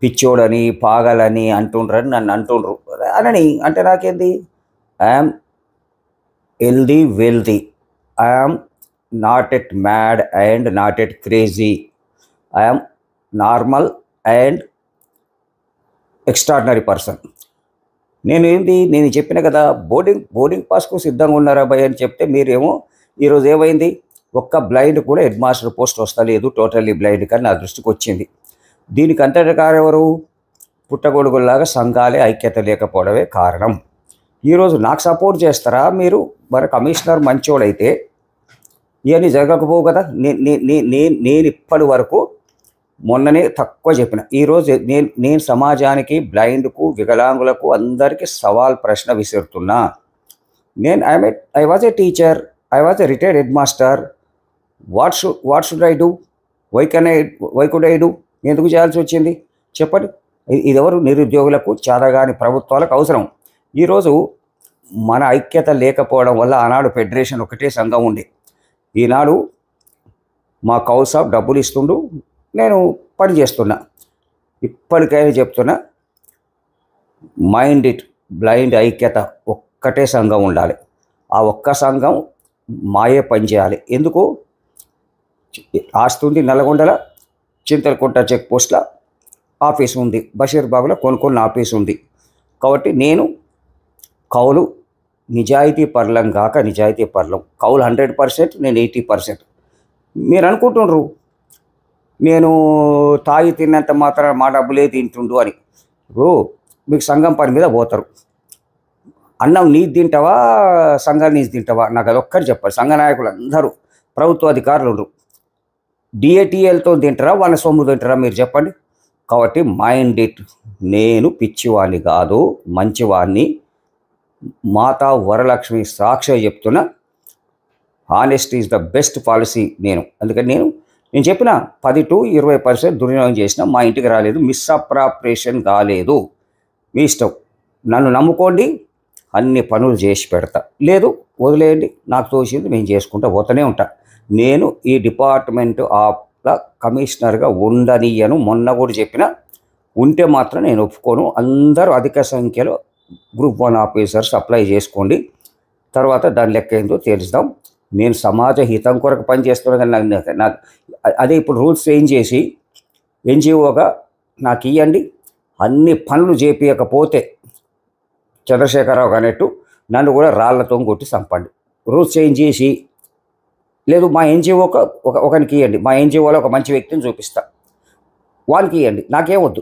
పిచ్చోడని పాగలని అంటుండ్రని నన్ను అంటుండ్రు అనని అంటే నాకేంది I'm healthy wealthy I'm not at mad and not at crazy I'm normal and extraordinary person. నేను చెప్పిన కదా బోర్డింగ్ పాస్కు సిద్ధంగా ఉన్నారా భయ్ అని చెప్తే మీరేమో ఈరోజు ఏమైంది ఒక్క బ్లైండ్ కూడా హెడ్ మాస్టర్ పోస్ట్ వస్తలేదు, టోటల్లీ బ్లైండ్ కానీ నా దృష్టికి వచ్చింది. దీనికి అంతటి కారెవరు? పుట్టగొడుగుల్లాగా సంఘాలే ఐక్యత లేకపోవడమే కారణం. ఈరోజు నాకు సపోర్ట్ చేస్తారా మీరు? మరి కమిషనర్ మంచోడైతే ఇవన్నీ జరగకపోవు కదా. నేను ఇప్పటి వరకు మొన్ననే తక్కువ చెప్పిన. ఈరోజు నేను సమాజానికి బ్లైండ్కు వికలాంగులకు అందరికీ సవాల్ ప్రశ్న విసురుతున్నా. I was a teacher, I was a retired head master. What should I do? Why could I do? ఎందుకు చేయాల్సి వచ్చింది చెప్పండి. ఇది ఎవరు? నిరుద్యోగులకు, చాదగాని ప్రభుత్వాలకు అవసరం. ఈరోజు మన ఐక్యత లేకపోవడం వల్ల ఆనాడు ఫెడరేషన్ ఒకటే సంఘం ఉండే. ఈనాడు మా కౌసాబ్ డబ్బులు ఇస్తుండు, నేను పని చేస్తున్నా. ఇప్పటికైనా చెప్తున్నా, మైండ్ ఇట్ బ్లైండ్ ఐక్యత ఒక్కటే సంఘం ఉండాలి. ఆ ఒక్క సంఘం మాయే పని చేయాలి. ఎందుకు? ఆస్తుంది నల్గొండల చింతలకుంట చెక్ పోస్ట్ల ఆఫీస్ ఉంది, బషీర్బాగ్లో కొన్ని ఆఫీస్ ఉంది. కాబట్టి నేను కౌలు నిజాయితీ పర్లం కాక నిజాయితీ పర్లం. కౌలు 100%, నేను 80%. మీరు అనుకుంటున్నారు నేను తాగి తిన్నంత మాత్రం మా డబ్బులే తింటుండు అని. మీకు సంఘం పని మీద పోతారు. అన్నం నీది తింటావా, సంఘం నీది తింటావా? నాకు అదొక్కటి చెప్పాలి. సంఘ నాయకులు అందరూ ప్రభుత్వ అధికారులు ఉండరు. డిఏటిఎల్తో తింటారా, వాళ్ళ సొమ్ము తింటారా? మీరు చెప్పండి. కాబట్టి మైండ్ ఇట్. నేను పిచ్చివాణ్ణి కాదు, మంచివాణ్ణి. మాతా వరలక్ష్మి సాక్షి చెప్తున్నా, honesty is the best policy. అందుకని నేను చెప్పిన 10 to 20% దుర్వినియోగం చేసిన, మా ఇంటికి రాలేదు, మిస్అప్రాప్రియేషన్ కాలేదు. మీ ఇష్టం, నన్ను నమ్ముకోండి, అన్ని పనులు చేసి పెడతా. లేదు వదిలేయండి, నాకు తోచింది నేను చేసుకుంటా పోతూనే ఉంటా. నేను ఈ డిపార్ట్మెంట్ ఆఫ్ల కమిషనర్గా ఉండనియను. మొన్న కూడా చెప్పిన, ఉంటే మాత్రం నేను ఒప్పుకోను. అందరూ అధిక సంఖ్యలో గ్రూప్ 1 ఆఫీసర్స్ అప్లై చేసుకోండి. తర్వాత దాని లెక్క ఏందో తెలుస్తాం. నేను సమాజ హితం కొరకు పనిచేస్తున్నాను. కానీ నాకు అదే ఇప్పుడు రూల్స్ చేంజ్ చేసి ఎన్జిఓగా నాకు ఇవ్వండి. అన్ని పనులు చేపించకపోతే చంద్రశేఖరరావు అన్నట్టు నన్ను కూడా రాళ్లతో కొట్టి చంపండి. రూల్స్ చేంజ్ చేసి, లేదు మా ఎన్జిఓకి ఒకరికి ఇవ్వండి, మా ఎన్జిఓలో ఒక మంచి వ్యక్తిని చూపిస్తా, వానికి ఇవ్వండి, నాకేం వద్దు.